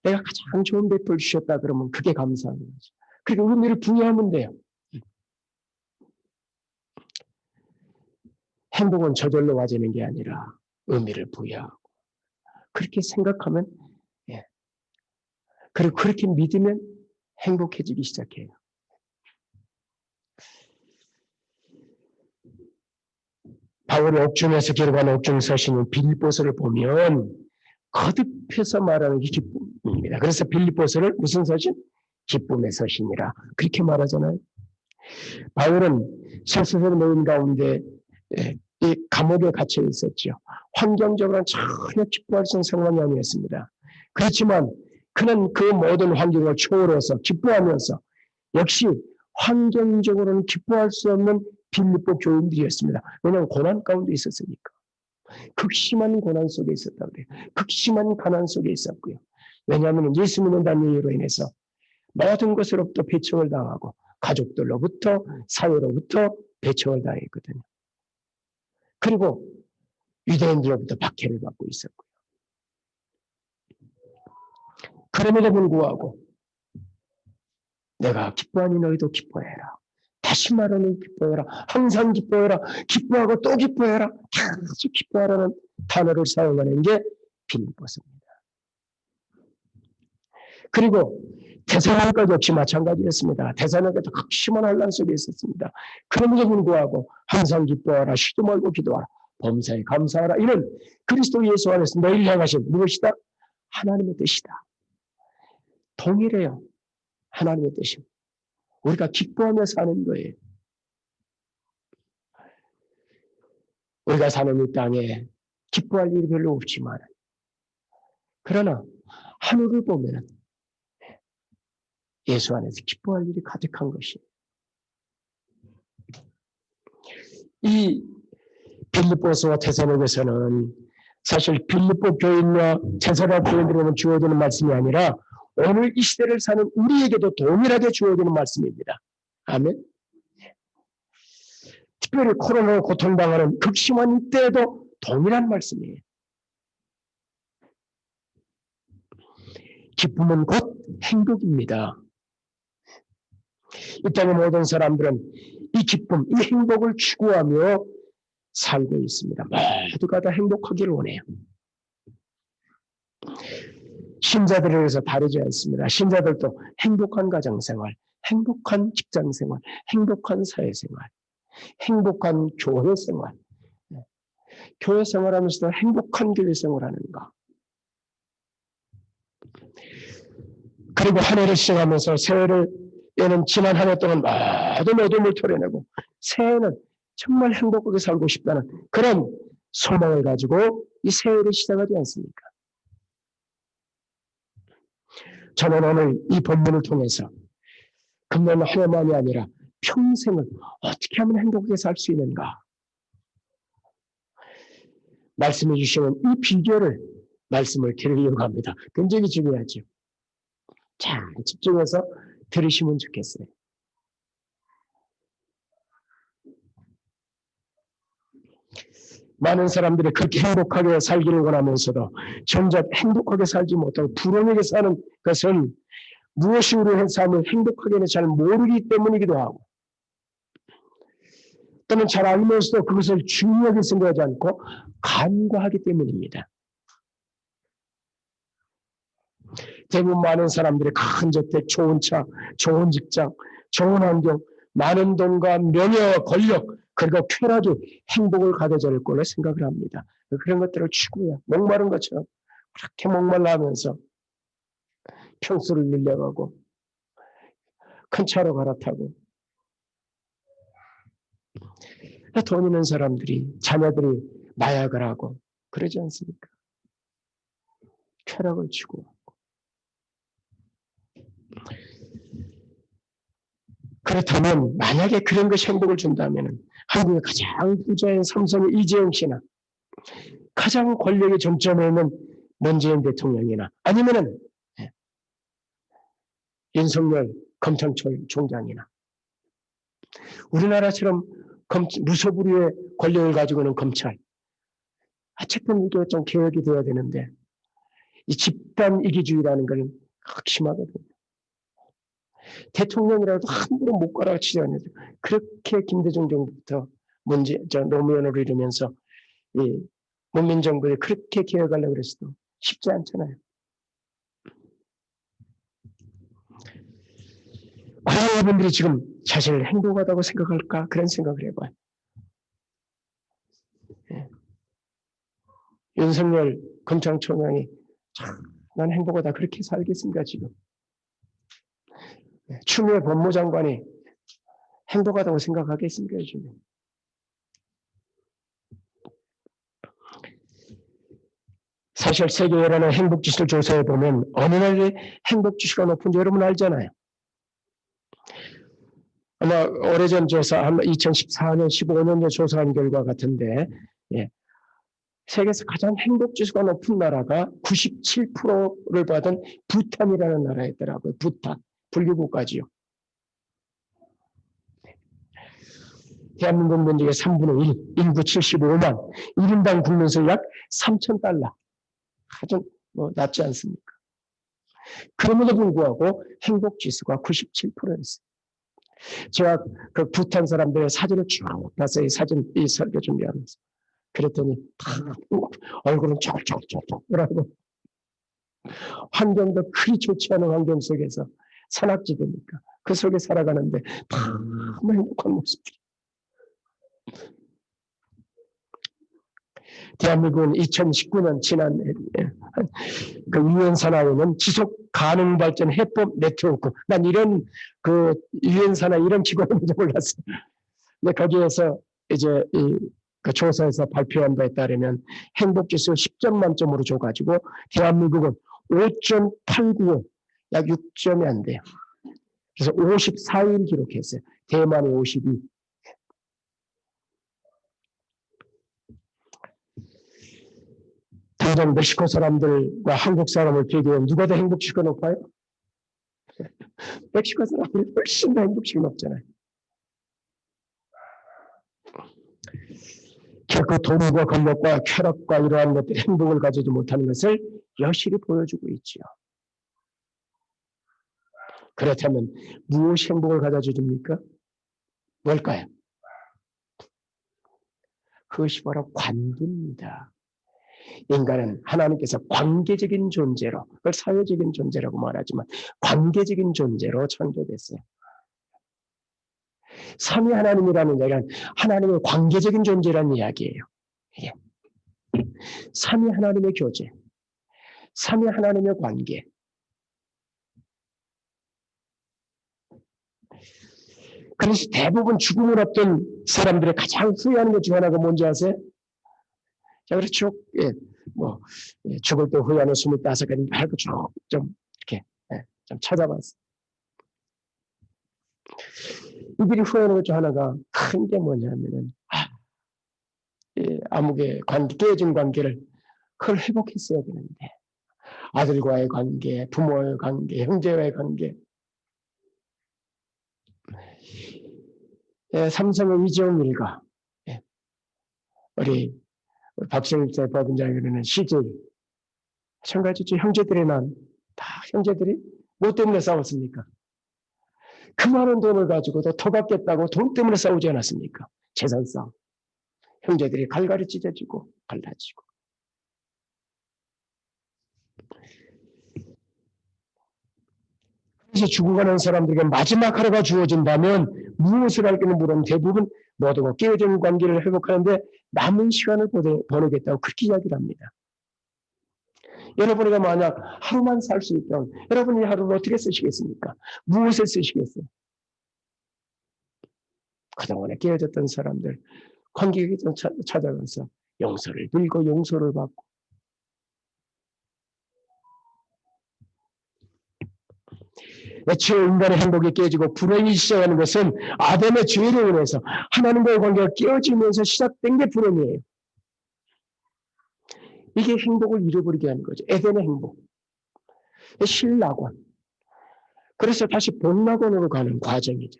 내가 가장 좋은 배포를 주셨다 그러면 그게 감사한 거죠. 그리고 의미를 부여하면 돼요. 행복은 저절로 와지는 게 아니라 의미를 부여하고 그렇게 생각하면 그리고 그렇게 믿으면 행복해지기 시작해요. 바울이 옥중에서 기록한 옥중 서신인 빌립보서를 보면 거듭해서 말하는 게 기쁨입니다. 그래서 빌립보서를 무슨 서신? 기쁨의 서신이라 그렇게 말하잖아요. 바울은 실수적 모임 가운데 이 감옥에 갇혀 있었죠. 환경적으로는 전혀 기뻐할 수 있는 상황이 아니었습니다. 그렇지만 그는 그 모든 환경을 초월해서 기뻐하면서 역시 환경적으로는 기뻐할 수 없는 빌립보 교인들이었습니다. 왜냐하면 고난 가운데 있었으니까. 극심한 고난 속에 있었다고 그래요. 극심한 가난 속에 있었고요. 왜냐하면 예수 믿는다는 이유로 인해서 모든 것으로부터 배척을 당하고 가족들로부터 사회로부터 배척을 당했거든요. 그리고 유대인들로부터 박해를 받고 있었고요. 그럼에도 불구하고 내가 기뻐하니 너희도 기뻐해라. 다시 말하는 기뻐해라. 항상 기뻐해라. 기뻐하고 또 기뻐해라. 계속 기뻐하라는 단어를 사용하는 게 빌립보서입니다. 그리고 데살로니가 역시 마찬가지였습니다. 데살로니가도 극심한 혼란 속에 있었습니다. 그럼에도 불구하고 항상 기뻐하라. 쉬지 말고 기도하라. 범사에 감사하라. 이런 그리스도 예수 안에서 너희를 향하신 무엇이다? 하나님의 뜻이다. 동일해요. 하나님의 뜻입니다. 우리가 기뻐하며 사는 거예요. 우리가 사는 이 땅에 기뻐할 일이 별로 없지만 그러나 하늘을 보면 예수 안에서 기뻐할 일이 가득한 것이에요. 이 빌립보서와 데살로니가서는 사실 빌립보 교인과 데살로니가 교인들에게만 주어지는 말씀이 아니라 오늘 이 시대를 사는 우리에게도 동일하게 주어지는 말씀입니다. 아멘. 특별히 코로나로 고통당하는 극심한 이때에도 동일한 말씀이에요. 기쁨은 곧 행복입니다. 이 땅의 모든 사람들은 이 기쁨, 이 행복을 추구하며 살고 있습니다. 모두가 다 행복하기를 원해요. 신자들에 의해서 다르지 않습니다. 신자들도 행복한 가정생활, 행복한 직장생활, 행복한 사회생활, 행복한 교회생활, 교회생활하면서도 행복한 교회생활하는가. 그리고 한 해를 시작하면서 새해에는 지난 한 해 동안 모든 어둠을 털어내고 새해는 정말 행복하게 살고 싶다는 그런 소망을 가지고 이 새해를 시작하지 않습니까? 저는 오늘 이 본문을 통해서 금년 한 해만이 아니라 평생을 어떻게 하면 행복하게 살 수 있는가? 말씀해 주시는 이 비결을 말씀을 드리려고 합니다. 굉장히 중요하죠. 잘 집중해서 들으시면 좋겠어요. 많은 사람들이 그렇게 행복하게 살기를 원하면서도 정작 행복하게 살지 못하고 불행하게 사는 것은 무엇이 우리의 삶을 행복하게는 잘 모르기 때문이기도 하고 또는 잘 알면서도 그것을 중요하게 생각하지 않고 간과하기 때문입니다. 대부분 많은 사람들이 큰 저택, 좋은 차, 좋은 직장, 좋은 환경, 많은 돈과 명예와 권력, 그리고 쾌락이 행복을 가져다 줄 걸로 생각을 합니다. 그런 것들을 추구해요. 목마른 것처럼 그렇게 목말라 하면서 평수를 늘려가고 큰 차로 갈아타고 돈 있는 사람들이 자녀들이 마약을 하고 그러지 않습니까? 쾌락을 추구하고 그렇다면 만약에 그런 것이 행복을 준다면 한국의 가장 부자인 삼성의 이재용 씨나 가장 권력의 정점에 있는 문재인 대통령이나 아니면은 윤석열 검찰청 총장이나 우리나라처럼 무소불위의 권력을 가지고 있는 검찰 어쨌든 이게 좀 개혁이 돼야 되는데 이 집단 이기주의라는 건 극심하거든요. 대통령이라도 함부로 못 가라치지 않아요. 그렇게 김대중 정부부터 노무현을 이루면서 이 문민정부에 그렇게 개혁하려고 그랬어도 쉽지 않잖아요. 과연 여러분들이 지금 자신을 행복하다고 생각할까? 그런 생각을 해봐요. 예. 윤석열 검찰총장이 난 행복하다 그렇게 살겠습니까 지금? 예. 추미애 법무장관이 행복하다고 생각하겠습니까 요즘에? 사실 세계 여론의 행복지수를 조사해 보면 어느 나라의 행복지수가 높은지 여러분 알잖아요. 아마 오래전 조사, 한 2014년, 15년 전 조사한 결과 같은데, 예. 세계에서 가장 행복지수가 높은 나라가 97%를 받은 부탄이라는 나라였더라고요. 부탄, 불교국가지요. 대한민국 민족의 3분의 1, 인구 75만, 1인당 국민수 약 3,000달러. 아주 낮지 않습니까? 그럼에도 불구하고 행복지수가 97%였어요. 제가 그 부탄 사람들의 사진을 쭉 봤어요. 이 설교 준비하면서. 그랬더니 얼굴은 쩔쩔쩔쩔하고 환경도 그리 좋지 않은 환경 속에서 산악지대니까 그 속에 살아가는데 너무 행복한 모습들. 대한민국은 2019년 지난 그 유엔 산하에는 지속 가능 발전 해법 네트워크. 난 이런 그 유엔 산하 이런 기관인 줄 몰랐어요. 근데 거기에서 이제 그 조사에서 발표한 바에 따르면 행복지수 10점 만점으로 줘가지고 대한민국은 5.895, 약 6점이 안 돼요. 그래서 54일 기록했어요. 대만이 52. 당장 멕시코 사람들과 한국 사람을 비교하면 누가 더 행복지수가 높아요? 멕시코 사람들이 훨씬 더 행복지수가 높잖아요. 결코 돈과 권력과 쾌락과 이러한 것들이 행복을 가지지 못하는 것을 여실히 보여주고 있지요. 그렇다면 무엇이 행복을 가져다 줍니까? 뭘까요? 그것이 바로 관계입니다. 인간은 하나님께서 관계적인 존재로, 그걸 사회적인 존재라고 말하지만 관계적인 존재로 창조됐어요. 삼위 하나님이라는 얘기는 하나님의 관계적인 존재라는 이야기예요. 예. 삼위 하나님의 교제, 삼위 하나님의 관계. 그래서 대부분 죽음을 앞둔 사람들의 가장 후회하는 것 중 하나가 뭔지 아세요? 자, 그렇죠. 예, 죽을 때 후회하는 25가지 말고 좀 이렇게 좀 찾아봤어요. 이들이 후회하는 것 중 하나가 큰 게 뭐냐면은 암흑의 깨어진 관계를 그걸 회복했어야 되는데 아들과의 관계, 부모의 관계, 형제와의 관계. 삼성의 이재용 일가, 우리 박정희 법원장에는 CJ 마찬가지죠. 형제들의 난 다 형제들이 뭐 때문에 싸웠습니까? 그 많은 돈을 가지고도 더 받겠다고 돈 때문에 싸우지 않았습니까? 재산 싸움. 형제들이 갈갈이 찢어지고 갈라지고. 그래서 죽어가는 사람들에게 마지막 하루가 주어진다면 무엇을 할지는 물으면 대부분 모두가 깨어진 관계를 회복하는데 남은 시간을 보내겠다고 그렇게 이야기를 합니다. 여러분이 만약 하루만 살 수 있다면 여러분이 하루를 어떻게 쓰시겠습니까? 무엇에 쓰시겠어요? 그동안에 깨어졌던 사람들 관객이 찾아가서 용서를 빌고 용서를 받고 애초에 인간의 행복이 깨지고 불행이 시작하는 것은 아담의 죄로 인해서 하나님과의 관계가 깨어지면서 시작된 게 불행이에요. 이게 행복을 잃어버리게 하는 거죠. 에덴의 행복. 신락원. 그래서 다시 복락원으로 가는 과정이죠.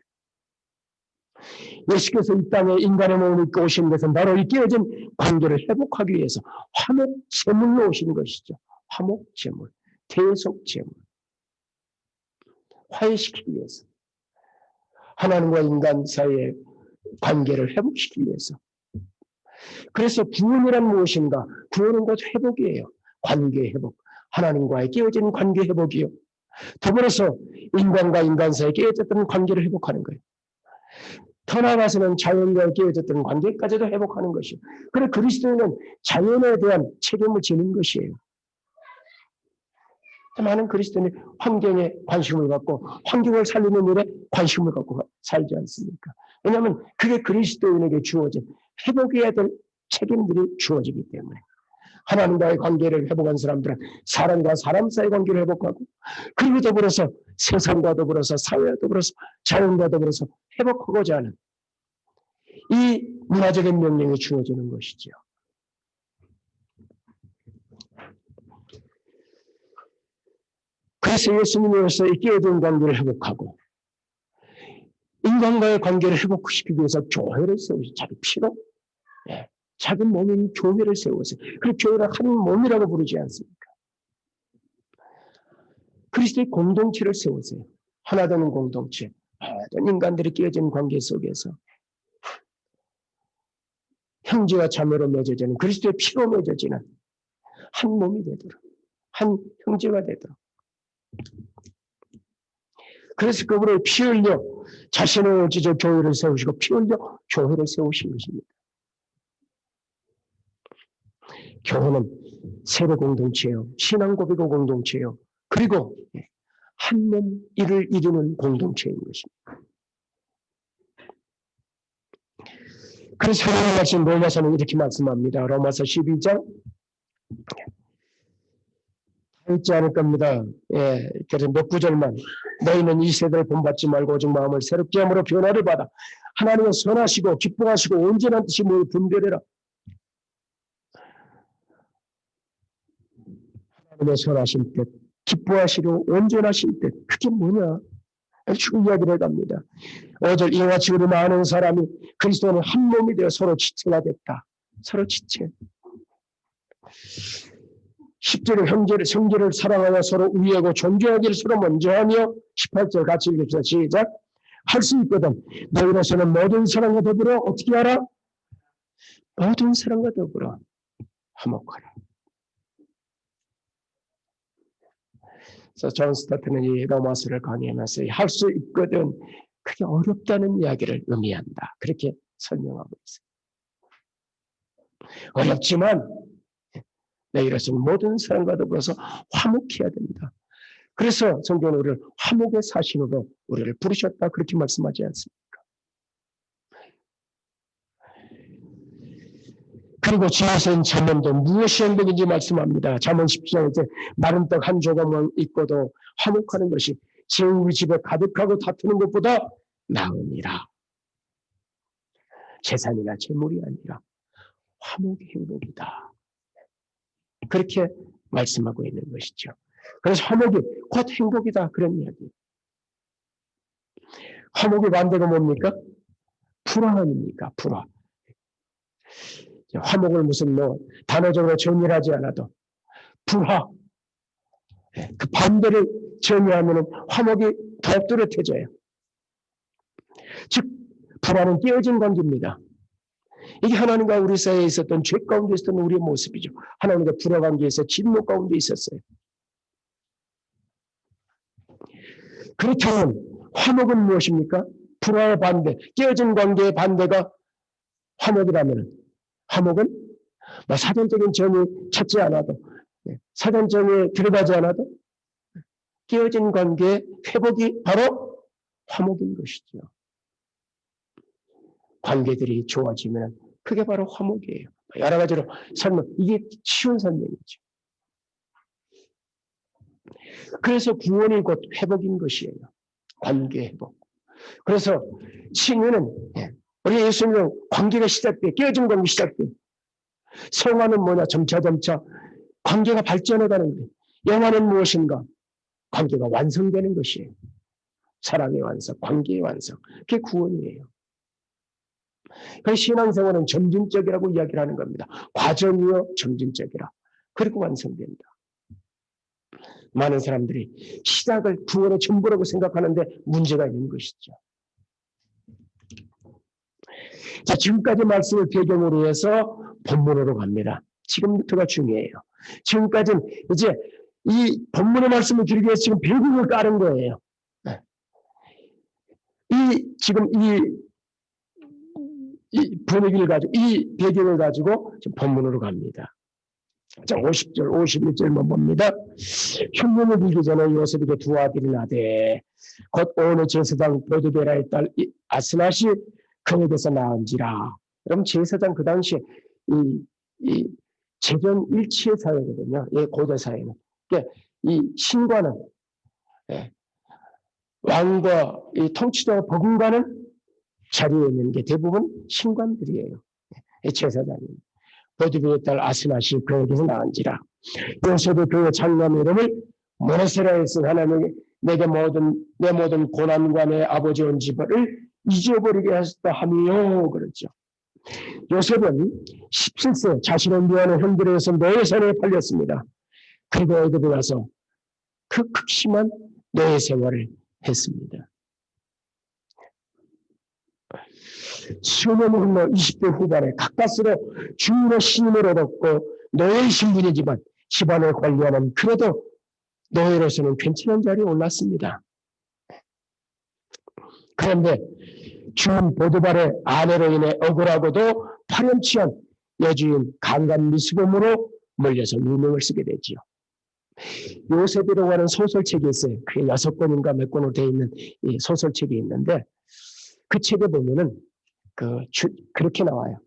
예수께서 이 땅에 인간의 몸을 입고 오신 것은 바로 이 깨어진 관계를 회복하기 위해서 화목제물로 오시는 것이죠. 화목제물. 대속 제물, 화해시키기 위해서, 하나님과 인간 사이의 관계를 회복시키기 위해서. 그래서 구원이란 무엇인가? 구원은 곧 회복이에요. 관계 회복, 하나님과의 깨어진 관계 회복이요. 더불어서 인간과 인간 사이에 깨어졌던 관계를 회복하는 거예요. 더 나아가서는 자연과 깨어졌던 관계까지도 회복하는 것이요. 그래서 그리스도인은 자연에 대한 책임을 지는 것이에요. 많은 그리스도인이 환경에 관심을 갖고 환경을 살리는 일에 관심을 갖고 살지 않습니까? 왜냐하면 그게 그리스도인에게 주어진 회복해야 될 책임들이 주어지기 때문에. 하나님과의 관계를 회복한 사람들은 사람과 사람 사이의 관계를 회복하고, 그리고 더불어서 세상과 더불어서 사회와 더불어서 자연과 더불어서 회복하고자 하는 이 문화적인 명령이 주어지는 것이죠. 그래서 예수님으로서 이 깨어진 관계를 회복하고 인간과의 관계를 회복시키기 위해서 교회를 세우시, 자기 피로, 자기 몸인 교회를 세우세요. 그 교회를 한 몸이라고 부르지 않습니까? 그리스도의 공동체를 세우세요. 하나 되는 공동체, 모든 인간들이 깨어진 관계 속에서 형제와 자매로 맺어지는, 그리스도의 피로 맺어지는 한 몸이 되도록, 한 형제가 되도록. 그래서 그분을 피 흘려 자신의 지저 교회를 세우시고 피 흘려 교회를 세우신 것입니다. 교회는 세례 공동체요, 신앙 고백의 공동체요, 그리고 한 몸 일을 이루는 공동체인 것입니다. 그래서 하나님 말씀 로마서는 이렇게 말씀합니다. 로마서 12장 읽지 않을 겁니다. 그래서 몇 구절만. 너희는 이 세대를 본받지 말고 오직 마음을 새롭게 함으로 변화를 받아 하나님은 선하시고 기뻐하시고 온전한 뜻이 뭘 분별해라. 하나님의 선하신 뜻, 기뻐하시고 온전하신 뜻, 그게 뭐냐? 아주 이야기를 해갑니다. 5절 이와 같이 우리 많은 사람이 그리스도는 한 몸이 되어 서로 지체가 됐다. 서로 지체. 10절은 형제를, 성제를 사랑하여 서로 우애하고 존경하기를 서로 먼저 하며 18절 같이 읽읍시다. 시작. 할 수 있거든. 너희로서는 모든 사랑과 더불어 어떻게 하라? 모든 사랑과 더불어 화목하라. 그래서 존 스타트는 이 로마서를 강의하면서 할 수 있거든, 그게 어렵다는 이야기를 의미한다. 그렇게 설명하고 있어요. 어렵지만 너희로서는 모든 사람과 더불어서 화목해야 된다. 그래서 성경은 우리를 화목의 사신으로 우리를 부르셨다, 그렇게 말씀하지 않습니까? 그리고 지하선 잠언도 무엇이 행복인지 말씀합니다. 잠언 10장에 이제 마른 떡 한 조각만 있고도 화목하는 것이 우리 집에 가득하고 다투는 것보다 나으니라. 재산이나 재물이 아니라 화목이 행복이다. 그렇게 말씀하고 있는 것이죠. 그래서 화목이 곧 행복이다, 그런 이야기. 화목의 반대가 뭡니까? 불화 아닙니까? 불화. 화목을 무슨 단어적으로 정의하지 않아도 불화, 그 반대를 정의하면 화목이 더 뚜렷해져요. 즉 불화는 깨어진 관계입니다. 이게 하나님과 우리 사이에 있었던 죄 가운데 있었던 우리의 모습이죠. 하나님과 불화 관계에서 진노 가운데 있었어요. 그렇다면 화목은 무엇입니까? 불화의 반대, 깨어진 관계의 반대가 화목이라면, 화목은 사전적인 정의 찾지 않아도, 사전정의에 들어가지 않아도 깨어진 관계의 회복이 바로 화목인 것이죠. 관계들이 좋아지면 그게 바로 화목이에요. 여러 가지로 설명, 이게 쉬운 설명이죠. 그래서 구원이 곧 회복인 것이에요. 관계 회복. 그래서 칭의는 우리 예수님과 관계가 시작돼, 깨어진 관계 시작돼. 성화는 뭐냐? 점차 관계가 발전해가는 거예요. 영화는 무엇인가? 관계가 완성되는 것이에요. 사랑의 완성, 관계의 완성. 그게 구원이에요. 그 신앙생활은 점진적이라고 이야기를 하는 겁니다. 과정이요 점진적이라. 그리고 완성된다. 많은 사람들이 시작을 구원의 전부라고 생각하는데 문제가 있는 것이죠. 자, 지금까지 말씀을 배경으로 해서 본문으로 갑니다. 지금부터가 중요해요. 지금까지는 이제 이 본문의 말씀을 드리기 위해서 지금 배경을 깔은 거예요. 지금 이 분위기를 가지고, 이 배경을 가지고 지금 본문으로 갑니다. 자, 50절, 51절만 봅니다. 흉년을 빌기 전에 요셉에게 두 아들이 나되 곧 오늘 제사장 보드베라의 딸 아스낫이 그에게서 낳은지라. 그럼 제사장 그 당시에 이 재정 일치의 사회거든요. 이 고대 사회는. 그러니까 이 신과는 왕과 이 통치자 버금가는 자리에 있는 게 대부분 신관들이에요. 제사장이. 보디베의 딸 아스낫이 그에게서 낳은지라. 요셉이 그의 장남 이름을 모네세라 했으니 하나님이 내 모든 고난과 내 아버지 온 집을 잊어버리게 하셨다 하며 그랬죠. 요셉은 17세 자신을 미워하는 형들에게서 노예 생활에 팔렸습니다. 그리고 애굽에 가서 그 극심한 노예 생활을 했습니다. 수년을 흘러 20대 후반에 가까스로 주인의 신임을 얻었고 노예의 신분이지만 집안을 관리하는 그래도 노예로서는 괜찮은 자리에 올랐습니다. 그런데 주인 보드발의 아내로 인해 억울하고도 파렴치한 여주인 강간 미수범으로 몰려서 유명을 쓰게 되지요. 요셉이라고 하는 소설책이 있어요. 그게 6권인가 몇 권으로 되어 있는 이 소설책이 있는데 그 책에 보면은 그렇게 나와요.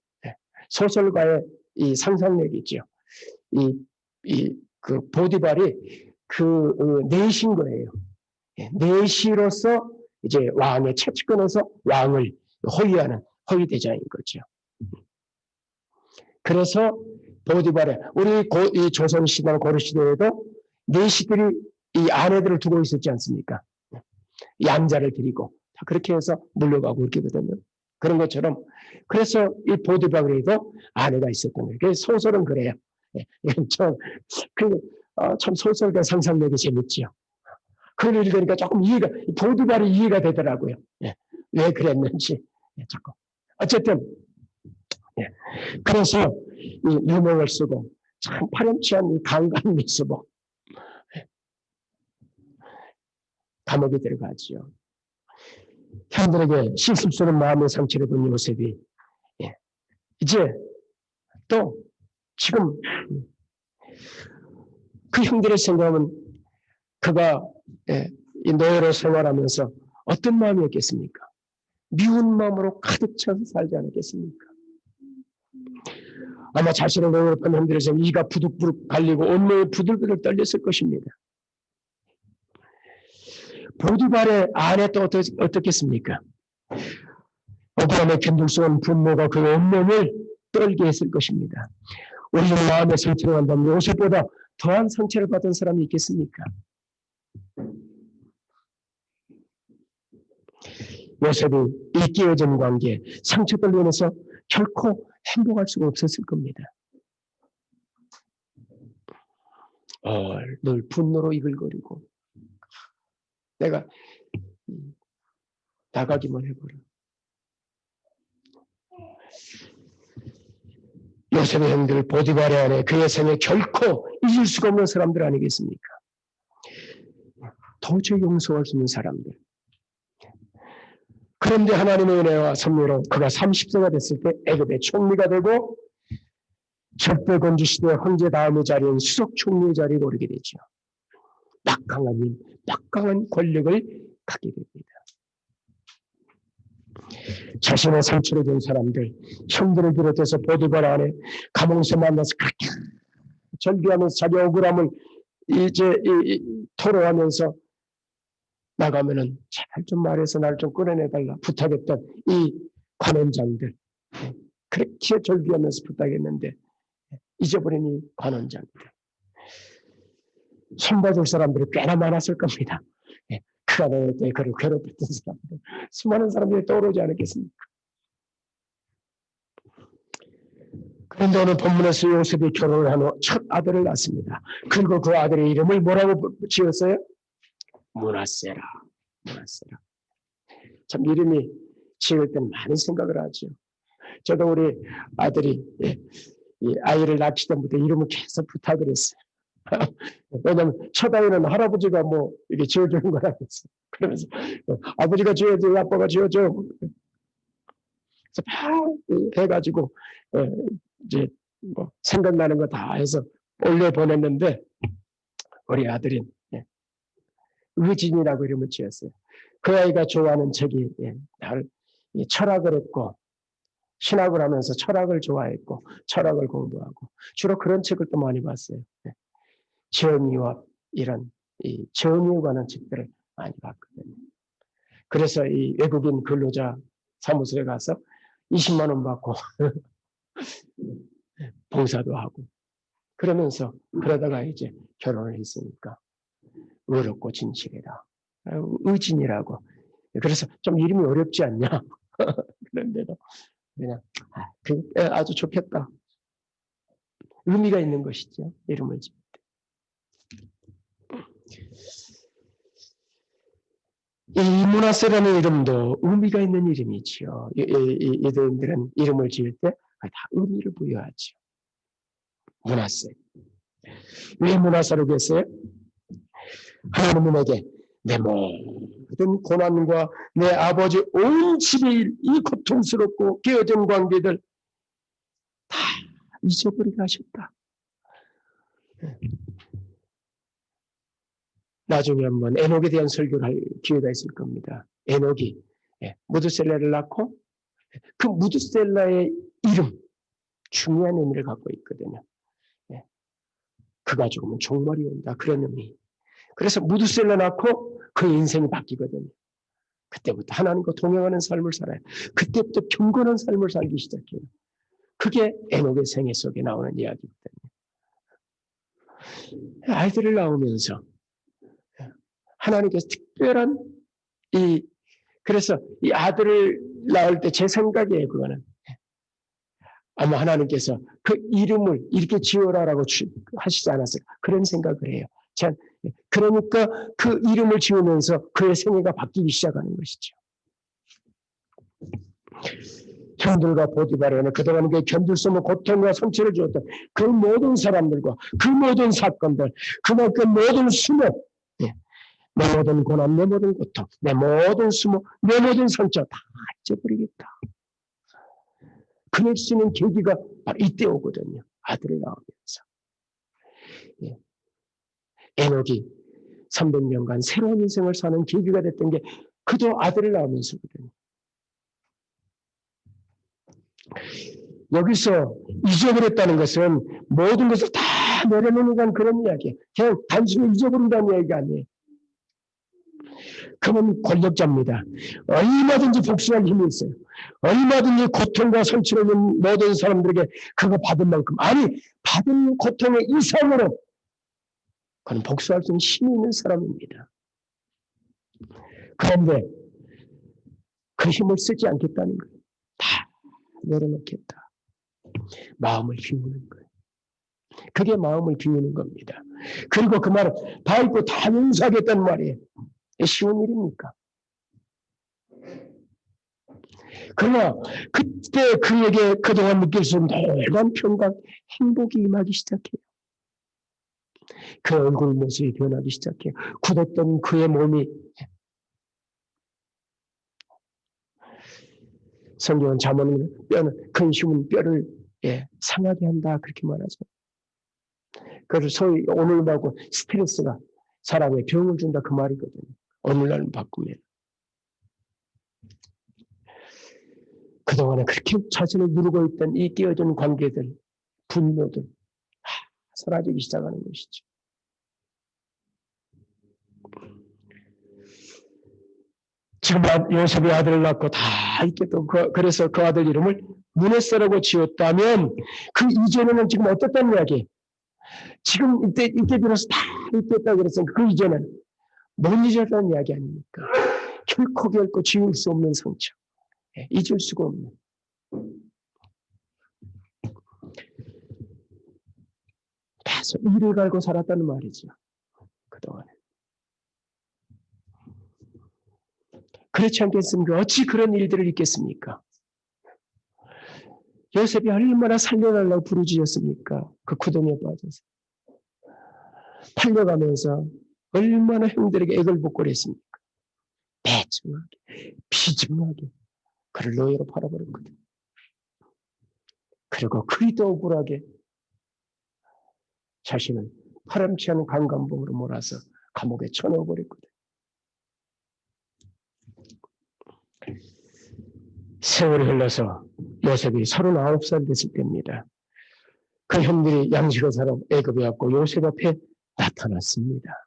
소설가의 이 상상력이 있죠. 그 보디발이 내신 거예요. 내시로서 이제 왕의 채찍권에서 왕을 호위하는 호위대장인 거죠. 그래서 보디발에 우리 이 조선 시대나 고려 시대에도 내시들이 이 아내들을 두고 있었지 않습니까? 양자를 드리고 그렇게 해서 물려가고 그렇게거든요. 그런 것처럼 그래서 이 보디발에도 아내가 있었던 거예요. 그래서 소설은 그래요. 참 소설가 상상력이 재밌지요. 그걸 읽으니까 조금 보디발이 이해가 되더라고요. 왜 그랬는지. 자꾸. 어쨌든, 그래서 이 유명을 쓰고 참 파렴치한 이 강간 미수범. 감옥에 들어가지요. 형들에게 실습스러운 마음의 상처를 본 요셉이 이제 또 지금 그 형들의 생각은 그가 이 노예로 생활하면서 어떤 마음이었겠습니까? 미운 마음으로 가득 차서 살지 않았겠습니까? 아마 자신의 노예로 판 형들의 생각 이가 부득부득 갈리고 온몸이 부들부들 떨렸을 것입니다. 보디발의 아내 또 어떻겠습니까? 억울함에 견딜수없는 분노가 그 온몸을 떨게 했을 것입니다. 우리는 마음의 상처를 한다면 요셉보다 더한 상처를 받은 사람이 있겠습니까? 요셉이 이 끼어진 관계, 상처들로 인해서 결코 행복할 수가 없었을 겁니다. 늘 분노로 이글거리고 내가 나가기만 해버려. 요셉의 형들 보디발의 아내 그의 생에 결코 잊을 수가 없는 사람들 아니겠습니까? 도저히 용서할 수 없는 사람들. 그런데 하나님의 은혜와 섭리로 그가 30세가 됐을 때 애굽의 총리가 되고 절대 건주 시대 황제 다음의 자리인 수석 총리의 자리에 오르게 되죠. 막강한 권력을 갖게 됩니다. 자신의 상처를 준 사람들, 형들을 비롯해서 보디발 안에 감옥에서 만나서 그렇게 절규하면서 자기 억울함을 이제 토로하면서 나가면은 잘 좀 말해서 나를 좀 끌어내달라 부탁했던 이 관원장들 그렇게 절규하면서 부탁했는데 잊어버린 이 관원장들 손봐줄 사람들이 꽤나 많았을 겁니다. 그가 너의 때 그를 괴롭혔던 사람들 수많은 사람들이 떠오르지 않았겠습니까? 그런데 오늘 본문에서 요셉이 결혼을 한 후 첫 아들을 낳습니다. 그리고 그 아들의 이름을 뭐라고 지었어요? 므낫세라. 므낫세라. 참 이름이 지을 때는 많은 생각을 하죠. 저도 우리 아들이 이 아이를 낳기 전부터 이름을 계속 부탁을 했어요. 왜냐하면 첫 아이는 할아버지가 뭐 이렇게 지어주는 거라고 했어요. 그러면서 아버지가 지어줘, 아빠가 지어줘. 그래서 막 해가지고 이제 뭐 생각나는 거 다 해서 올려 보냈는데 우리 아들이 의진이라고 이름을 지었어요. 그 아이가 좋아하는 책이 철학을 했고 신학을 하면서 철학을 좋아했고 철학을 공부하고 주로 그런 책을 또 많이 봤어요. 정의와 이런 이 정의에 관한 책들을 많이 봤거든요. 그래서 이 외국인 근로자 사무소에 가서 20만 원 받고 봉사도 하고 그러면서 그러다가 이제 결혼을 했으니까 의롭고 진실이라 의진이라고. 그래서 좀 이름이 어렵지 않냐. 그런데도 그냥 아주 좋겠다. 의미가 있는 것이죠. 이름을 짓. 이 므낫세라는 이름도 의미가 있는 이름이지요. 유대인들은 이름을 지을 때 다 의미를 부여하죠. 므낫세. 왜 므낫세라고 했어요? 하나님은 내게 내 모든 고난과 내 아버지 온 집의 이 고통스럽고 깨어진 관계들 다 잊어버리게 하셨다. 나중에 한번 에녹에 대한 설교를 할 기회가 있을 겁니다. 에녹이 무드셀라를 낳고 그 무드셀라의 이름 중요한 의미를 갖고 있거든요. 그가 죽으면 종말이 온다. 그런 의미. 그래서 무드셀라 낳고 그 인생이 바뀌거든요. 그때부터 하나님과 동행하는 삶을 살아요. 그때부터 경건한 삶을 살기 시작해요. 그게 에녹의 생애 속에 나오는 이야기거든요. 아이들을 낳으면서 하나님께서 특별한 그래서 이 아들을 낳을 때 제 생각이에요. 그거는 아마 하나님께서 그 이름을 이렇게 지어라라고 하시지 않았을까 그런 생각을 해요. 그러니까 그 이름을 지으면서 그의 생애가 바뀌기 시작하는 것이죠. 형들과 보디바라는 그동안 견딜 수 없는 고통과 성취를 주었던 그 모든 사람들과 그 모든 사건들, 그만큼 모든 수모, 내 모든 고난, 내 모든 고통, 내 모든 수모, 내 모든 상처 다 잊어버리겠다. 그럴 수 있는 계기가 바로 이때 오거든요. 아들을 낳으면서. 에녹이 300년간 새로운 인생을 사는 계기가 됐던 게 그도 아들을 낳으면서거든요. 여기서 잊어버렸다는 것은 모든 것을 다 내려놓는 그런 이야기예요. 그냥 단순히 잊어버린다는 이야기가 아니에요. 그는 권력자입니다. 얼마든지 복수할 힘이 있어요. 얼마든지 고통과 성취를 있는 모든 사람들에게 그거 받은 만큼 아니 받은 고통의 이상으로 그는 복수할 수 있는 힘이 있는 사람입니다. 그런데 그 힘을 쓰지 않겠다는 거예요. 다 내려놓겠다. 마음을 비우는 거예요. 그게 마음을 비우는 겁니다. 그리고 그 말은 다 읽고 다 용서하겠다는 말이에요. 쉬운 일입니까? 그러나 그때 그에게 그동안 느낄 수 없는 놀라운 평강, 행복이 임하기 시작해요. 그 얼굴 모습이 변하기 시작해요. 굳었던 그의 몸이 성경은 잠언은 뼈는 근심은 뼈를 상하게 한다 그렇게 말하죠. 그래서 소위 오늘하고 스트레스가 사람의 병을 준다 그 말이거든요. 오늘날 바꾸면 그동안에 그렇게 자신을 누르고 있던 이 띄어진 관계들, 분노들 사라지기 시작하는 것이죠. 지금 요셉이 아들을 낳고 다 있게 또 그래서 그 아들 이름을 므낫세라고 지었다면 그 이전에는 지금 어떻단 이야기? 지금 이때 비로소 다 잊겠다 그랬으니까 그 이전에는 못 잊었다는 이야기 아닙니까? 결코 지울 수 없는 상처, 잊을 수가 없는. 계속 이를 갈고 살았다는 말이죠. 그동안에. 그렇지 않겠습니까? 어찌 그런 일들을 있겠습니까? 요셉이 얼마나 살려달라고 부르짖었습니까? 그 구덩이에 빠져서. 팔려가면서 얼마나 형들에게 애걸복걸했습니까? 배중하게, 비중하게 그를 노예로 팔아버렸거든. 그리고 그리도 억울하게 자신을 파렴치 않은 강간봉으로 몰아서 감옥에 쳐넣어버렸거든. 세월이 흘러서 요셉이 39살 됐을 때입니다. 그 형들이 양식을 사러 애굽에 왔고 요셉 앞에 나타났습니다.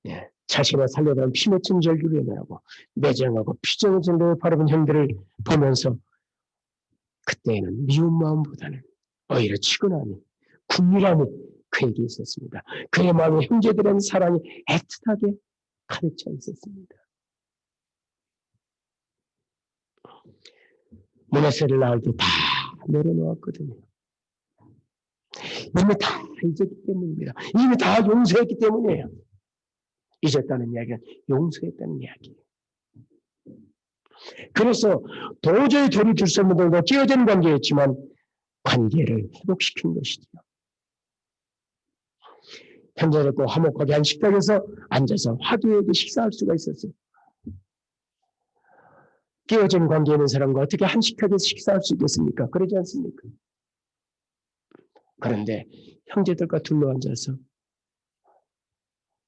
예, 자신을 살려다는 피 맺힌 절규를 외면하고 매정하고 피정을 전도에 바라본 형들을 보면서 그때에는 미운 마음보다는 오히려 치근함이, 궁밀함이 그에게 있었습니다. 그의 마음에 형제들의 사랑이 애틋하게 가득 차 있었습니다. 문하세를 낳을 때 다 내려놓았거든요. 이미 다 잊었기 때문입니다. 이미 다 용서했기 때문이에요. 잊었다는 이야기는 용서했다는 이야기예요. 그래서 도저히 돌이킬 수 없는 정도 깨어진 관계였지만 관계를 회복시킨 것이죠. 형제들과 화목하게 한 식탁에서 앉아서 화두에게 식사할 수가 있었어요. 깨어진 관계에 있는 사람과 어떻게 한 식탁에서 식사할 수 있겠습니까? 그러지 않습니까? 그런데 형제들과 둘러앉아서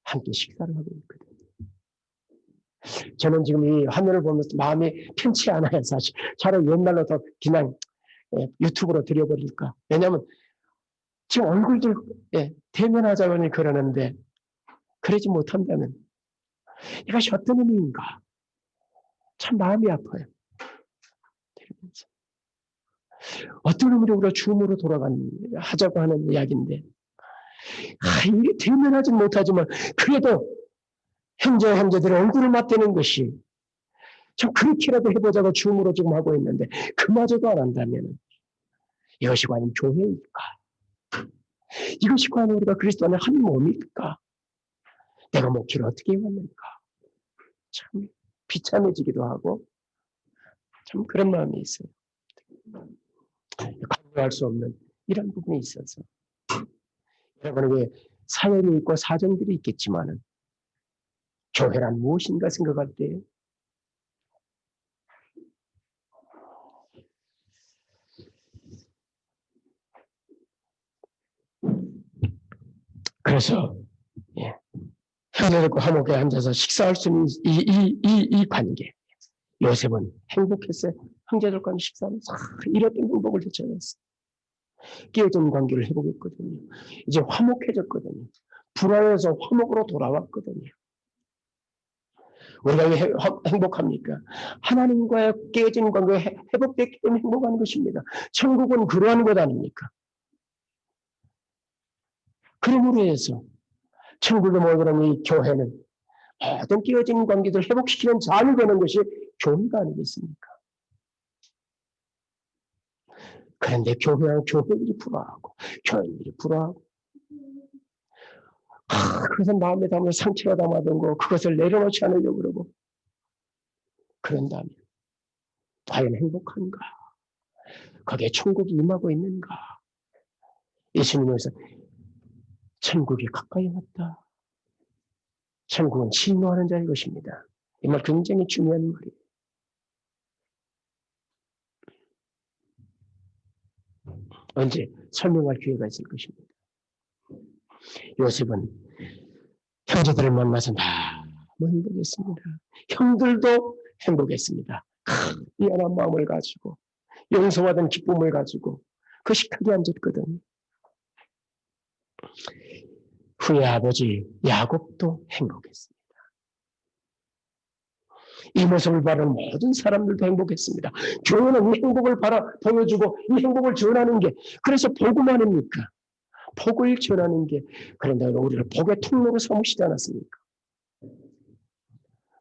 함께 식사를 하고 있거든요. 저는 지금 이 화면을 보면서 마음이 편치 않아요, 사실. 차라리 옛날로 더 그냥 유튜브로 드려버릴까. 왜냐하면 지금 얼굴들 대면하자고 그러는데 그러지 못한다면 이것이 어떤 의미인가. 참 마음이 아파요. 어떤 의미로 우리가 줌으로 하자고 하는 이야기인데 이게 대면하지 못하지만 그래도 형제들의 얼굴을 맞대는 것이 참 그렇게라도 해보자고 줌으로 지금 하고 있는데 그마저도 안 한다면 이것이 과연 교회일까? 이것이 과연 우리가 그리스도 안에 한 몸일까? 내가 목회를 어떻게 해왔는가? 참 비참해지기도 하고 참 그런 마음이 있어요. 강요할 수 없는 이런 부분이 있어서 여러분에게 사연이 있고 사정들이 있겠지만은 교회란 무엇인가 생각할 때 그래서 형제들과 화목에 앉아서 식사할 수 있는 이 관계 요셉은 행복했어요. 형제들과 식사하면서 이랬던 행복을 되찾았어요. 깨어진 관계를 회복했거든요. 이제 화목해졌거든요. 불화해서 화목으로 돌아왔거든요. 우리가 왜 행복합니까? 하나님과의 깨진 관계가 회복됐기 때문에 행복한 것입니다. 천국은 그러한 것 아닙니까? 그러므로 해서 천국에 모이는 이 교회는 모든 깨어진 관계들을 회복시키는 잔이 되는 것이 교회가 아니겠습니까? 그런데 교회들이 불화하고 교인들이 불화하고 그것은 마음에 담아 상처가 담아둔 거 그것을 내려놓지 않으려고 그러고 그런다면 과연 행복한가? 거기에 천국이 임하고 있는가? 예수님께서 천국이 가까이 왔다. 천국은 진노하는 자의 것입니다. 이 말 굉장히 중요한 말이에요. 언제 설명할 기회가 있을 것입니다. 요셉은 형제들을 만나서 너무 행복했습니다. 형들도 행복했습니다. 미안한 마음을 가지고 용서받은 기쁨을 가지고 그 식탁에 앉았거든요. 후에 아버지 야곱도 행복했습니다. 이 모습을 바라는 모든 사람들도 행복했습니다. 교회는 이 행복을 보여주고 이 행복을 전하는 게 그래서 복음 아닙니까? 복을 전하는 게 그런데 우리를 복의 통로로 삼으시지 않았습니까?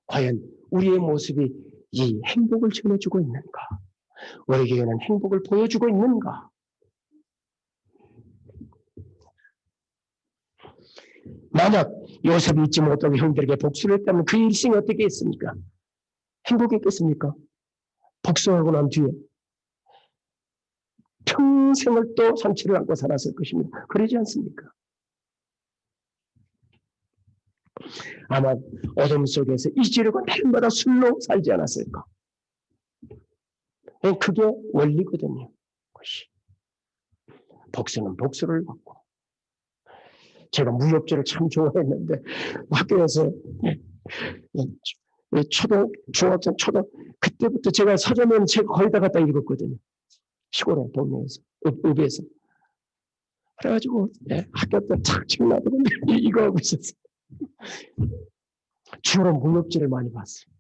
과연 우리의 모습이 이 행복을 전해주고 있는가? 우리 교회는 행복을 보여주고 있는가? 만약 요셉이 잊지 못하고 형들에게 복수를 했다면 그 일생이 어떻게 했습니까? 행복했겠습니까? 복수하고 난 뒤에 평생을 또 상처를 안고 살았을 것입니다. 그러지 않습니까? 아마 어둠 속에서 잊으려고 날마다 술로 살지 않았을까? 그게 원리거든요. 복수는 복수를 받고. 제가 무협지를 참 좋아했는데 학교에서 중학생, 그때부터 제가 서점에는 책 거의 다 갖다 읽었거든요. 시골에 동네에서, 읍에서. 그래가지고 학교 때 책 놔두고 이거 하고 있었어요. 주로 무협지를 많이 봤어요.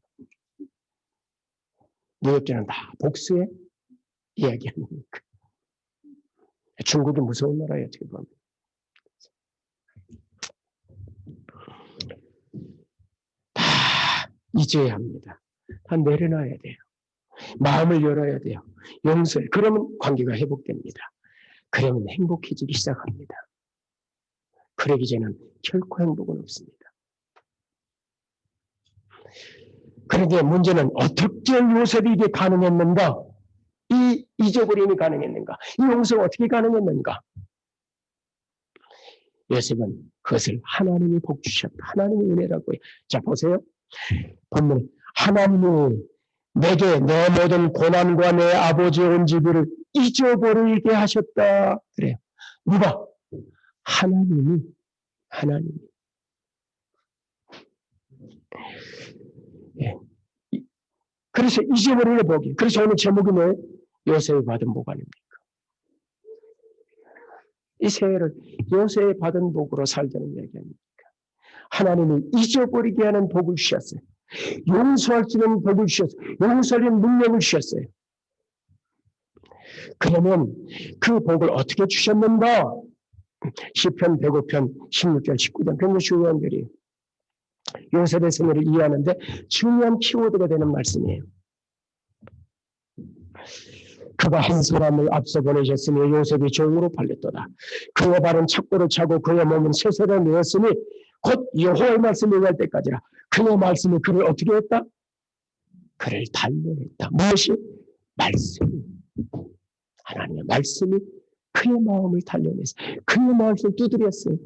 무협지는 다 복수의 이야기 아닙니까? 중국이 무서운 나라예요, 어떻게 보면. 다 잊어야 합니다. 다 내려놔야 돼요. 마음을 열어야 돼요. 용서해. 그러면 관계가 회복됩니다. 그러면 행복해지기 시작합니다. 그러기 전에는 결코 행복은 없습니다. 그런데 문제는 어떻게 요셉이 이게 가능했는가? 이 잊어버림이 가능했는가? 이 용서가 어떻게 가능했는가? 요셉은 그것을 하나님이 복 주셨다. 하나님의 은혜라고 해요. 자, 보세요. 본문에 하나님이 내게 내 모든 고난과 내 아버지의 온 집을 잊어버리게 하셨다. 그래요. 누가? 하나님이. 예. 그래서 잊어버리는 복이. 그래서 오늘 제목이 뭐예요? 요셉이 받은 복 아닙니까? 이 새해를 요셉이 받은 복으로 살자는 얘기 아닙니까? 하나님이 잊어버리게 하는 복을 주셨어요. 용서할 수 있는 복을 주셨어요. 용서할 수 있는 능력을 주셨어요. 그러면 그 복을 어떻게 주셨는가? 시편 105편 16절 19절 굉장히 중요한 글이에요. 요셉의 생애를 이해하는데 중요한 키워드가 되는 말씀이에요. 그가 한 사람을 앞서 보내셨으니 요셉이 종으로 팔렸도다. 그의 발은 착고를 차고 그의 몸은 쇠쇠를 내었으니 곧 여호와의 말씀이 임할 때까지라. 그의 말씀이 그를 어떻게 했다? 그를 단련했다. 무엇이? 말씀이. 하나님의 말씀이 그의 마음을 단련했어요. 그의 마음을 두드렸어요.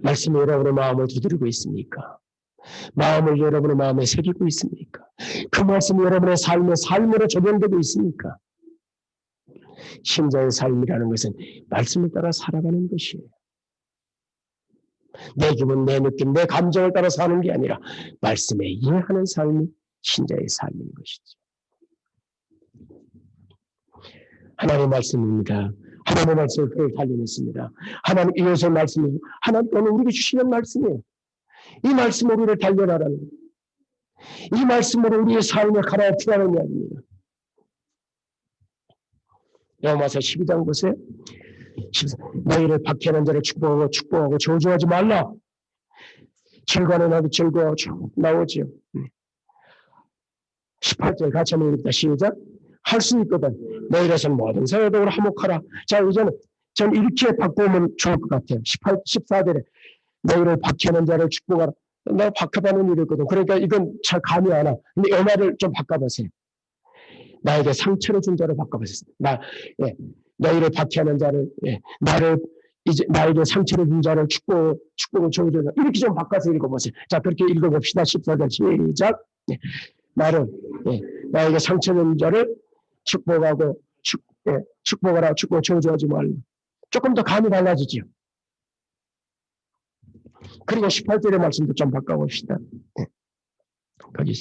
말씀이 여러분의 마음을 두드리고 있습니까? 마음을 여러분의 마음에 새기고 있습니까? 그 말씀이 여러분의 삶의 삶으로 적용되고 있습니까? 신자의 삶이라는 것은 말씀을 따라 살아가는 것이에요. 내 기분, 내 느낌, 내 감정을 따라 사는 게 아니라 말씀에 이해하는 삶이 신자의 삶인 것이죠. 하나님의 말씀입니다. 하나님의 말씀을 그를 단련했습니다. 하나님 이것의 말씀이 하나님 오늘 우리에게 주시는 말씀이에요. 이 말씀으로 우리를 단련하라는 거예요. 이 말씀으로 우리의 삶을 갈아엎으라는 이야기입니다. 로마서 12장 보세요. 너희를 박해하는 자를 축복하고 저주하지 말라. 즐거워하는 나도 즐거워 쭉 나오죠. 18절 같이 한번 읽읍니다. 시작. 할 수 있거든. 너희로서는 모든 사회적으로 화목하라. 자, 이제는 전 이렇게 바꾸면 좋을 것 같아요. 14절에 너희를 박해하는 자를 축복하라. 나 박해받는 일이 있거든. 그러니까 이건 잘 감이 안 와. 근데 이 말을 좀 바꿔보세요. 나에게 상처를 준 자를 바꿔보세요. 너희를 박해하는 자를, 나에게 상처를 준 자를 축복을 줘야 이렇게 좀 바꿔서 읽어보세요. 자, 그렇게 읽어봅시다. 14절 시작. 나에게 상처를 준 자를 축복하고, 축복하라, 축복 저주하지 말라. 조금 더 감이 달라지죠. 그리고 18절의 말씀도 좀 바꿔봅시다. 거기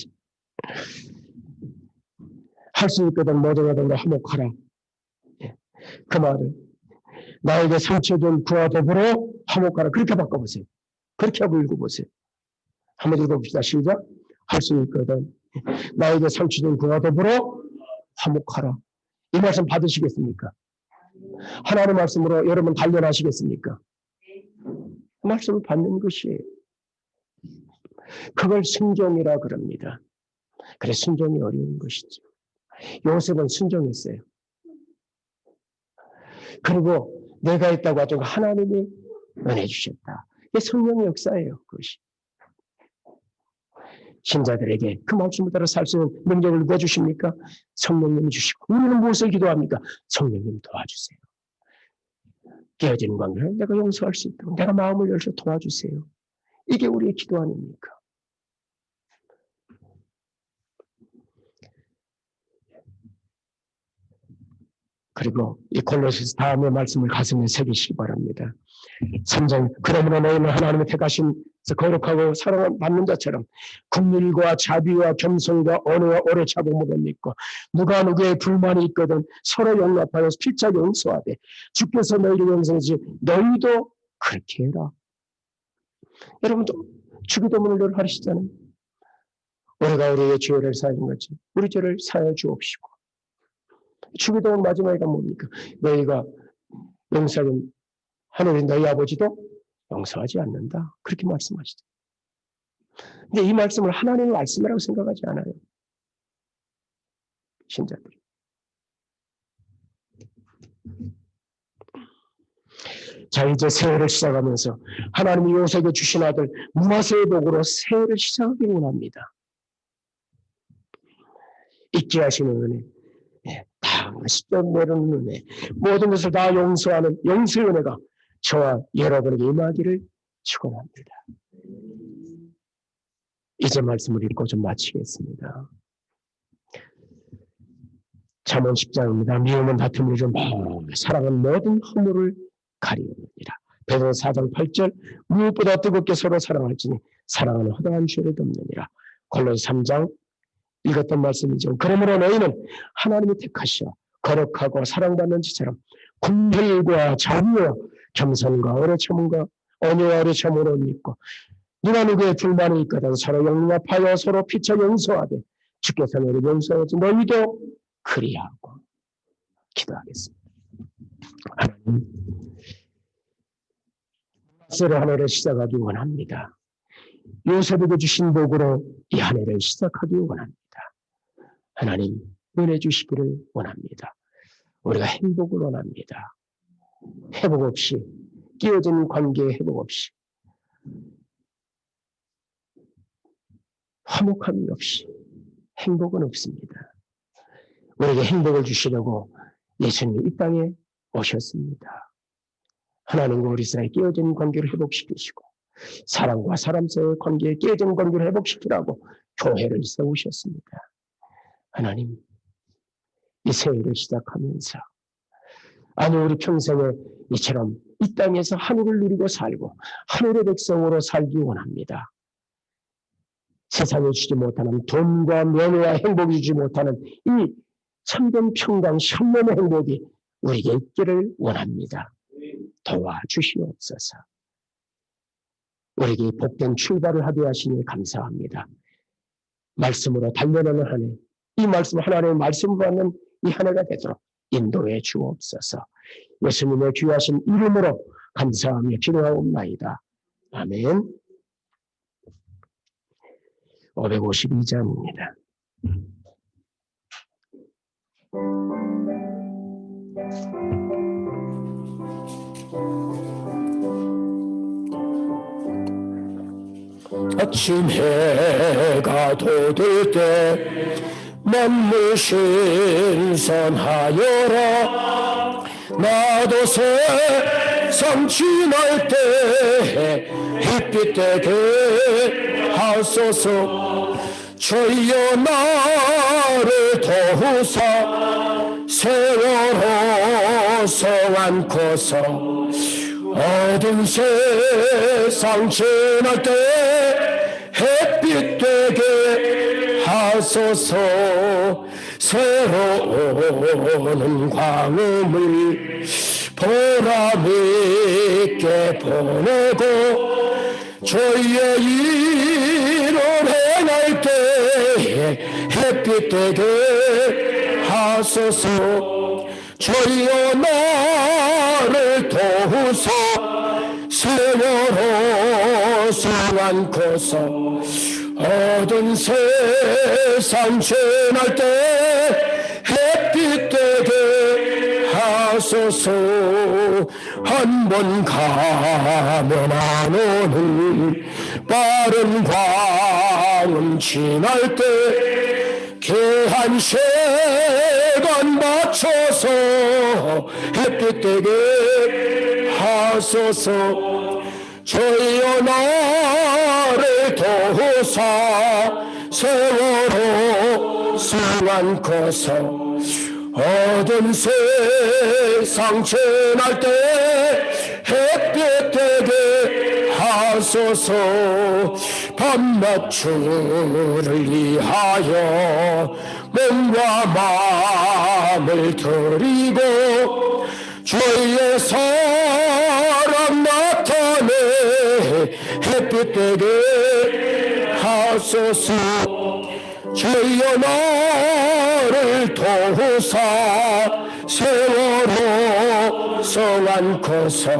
할 수 있거든 모든 것들과 화목하라. 그 말을 나에게 상처 준 그와 더불어 화목하라. 그렇게 바꿔보세요. 그렇게 하고 읽어보세요. 한번 읽어봅시다. 시작. 할 수 있거든 나에게 상처 준 그와 더불어 화목하라. 이 말씀 받으시겠습니까? 하나님의 말씀으로 여러분 단련하시겠습니까? 그 말씀을 받는 것이에요. 그걸 순종이라 그럽니다. 그래 순종이 어려운 것이죠. 요셉은 순종했어요. 그리고 내가 있다고 하죠. 하나님이 은혜 주셨다. 이게 성령의 역사예요. 그것이. 신자들에게 그 말씀을 따라 살 수 있는 능력을 누가 주십니까? 성령님이 주시고. 우리는 무엇을 기도합니까? 성령님 도와주세요. 깨어진 관계를 내가 용서할 수 있도록 내가 마음을 열어서 도와주세요. 이게 우리의 기도 아닙니까? 그리고 이 골로새서 다음의 말씀을 가슴에 새기시기 바랍니다. 3장 그러므로 너희는 하나님의 택하신 거룩하고 사랑받는 자처럼 긍휼과 자비와 겸손과 언어와 오래 참음으로 믿고 누가 누구의 불만이 있거든 서로 용납하여 피차 용서하되 주께서 너희를 용서하지 너희도 그렇게 해라. 여러분도 주기도문을 늘 하시잖아요. 우리가 우리의 죄를 사하는 거지 우리 죄를 사하여 주옵시고. 주기도문 마지막에가 뭡니까? 너희가 용서하는 하늘의 너희 아버지도 용서하지 않는다. 그렇게 말씀하시죠. 근데 이 말씀을 하나님의 말씀이라고 생각하지 않아요. 신자들이. 자, 이제 새해를 시작하면서 하나님이 요셉에 주신 아들 문하세의 복으로 새해를 시작하기 원합니다. 잊지 하시는 은혜, 다 시점 내려놓는 은혜, 모든 것을 다 용서하는 용서의 은혜가 저와 여러분에게 임하기를 축원합니다. 이제 말씀을 읽고 좀 마치겠습니다. 잠언 10장입니다. 미움은 다툼을 좀 사랑은 모든 허물을 가리우느니라. 베드로 4장 8절 무엇보다 뜨겁게 서로 사랑할지니 사랑은 허다한 죄를 덮느니라. 골로새 3장 읽었던 말씀이죠. 그러므로 너희는 하나님이 택하시어 거룩하고 사랑받는 지처럼 긍휼과 자비와 겸손과 오래 참음과 언어와 오래 참음으로 믿고 누가 누구의 불만이 있거든 서로 용납하여 서로 피차 용서하되 주께서 너희를 용서하지 너희도 그리하고. 기도하겠습니다. 하나님, 새로 한 해를 시작하기 원합니다. 요셉에게 주신 복으로 이 한 해를 시작하기 원합니다. 하나님, 은혜 주시기를 원합니다. 우리가 행복을 원합니다. 회복 없이, 끼어진 관계의 회복 없이, 화목함이 없이 행복은 없습니다. 우리에게 행복을 주시려고 예수님이 이 땅에 오셨습니다. 하나님과 우리 사이에 끼어진 관계를 회복시키시고 사람과 사람 사이의 관계에 깨진 관계를 회복시키라고 교회를 세우셨습니다. 하나님, 이 새해를 시작하면서 아니 우리 평생에 이처럼 이 땅에서 하늘을 누리고 살고 하늘의 백성으로 살기 원합니다. 세상에 주지 못하는 돈과 명예와 행복을 주지 못하는 이 참된 평강 샬롬의 행복이 우리에게 있기를 원합니다. 도와주시옵소서. 우리에게 복된 출발을 하게 하시니 감사합니다. 말씀으로 달려나는 한 해, 이 말씀 하나님의 말씀을 받는 이 한 해가 되도록 인도해 주옵소서. 예수님의 귀하신 이름으로 감사하며 기도하옵나이다. 아멘. 552장입니다. 아침 해가 돋을 때 만물 신선하여라. 나도 세상 지날 때 햇빛 되게 하소서. 주여 나를 도우사 세월호 서안고서 어두운 세상 지날 때 햇빛 되게 하소서. 새로운 광음을 보람있게 보내고 주의 일을 행할 때 햇빛 되게 하소서. 주여 나를 도우사 세월호 서안고서 어두운 세상 지날 때 햇빛 되게 하소서. 한 번 가면 안 오는 빠른 광음 지날 때 개한 시간 맞춰서 햇빛 되게 하소서. 저희여 나를 도우사 세월호 승안고서 어두운 세상 지날 때 햇빛 되게 하소서. 밤낮주를 위하여 몸과 마음을 드리고 주의 사랑 나타내 햇빛 되게 하소서. 주여 나를 도우사 세월호 성안고서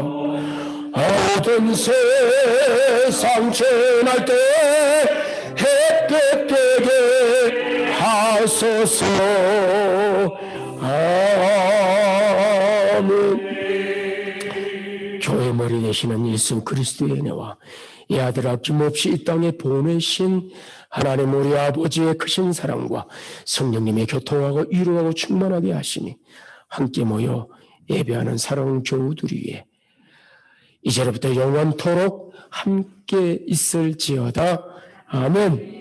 어두운 세상 지날 때 햇빛 되게 하소서. 아멘. 교회 머리 되시는 예수 그리스도의 은혜와 이 아들 아낌없이 이 땅에 보내신 하나님 우리 아버지의 크신 사랑과 성령님의 교통하고 이루하고 충만하게 하시니 함께 모여 예배하는 사랑하는 교우들 위해 이제부터 영원토록 함께 있을지어다. 아멘.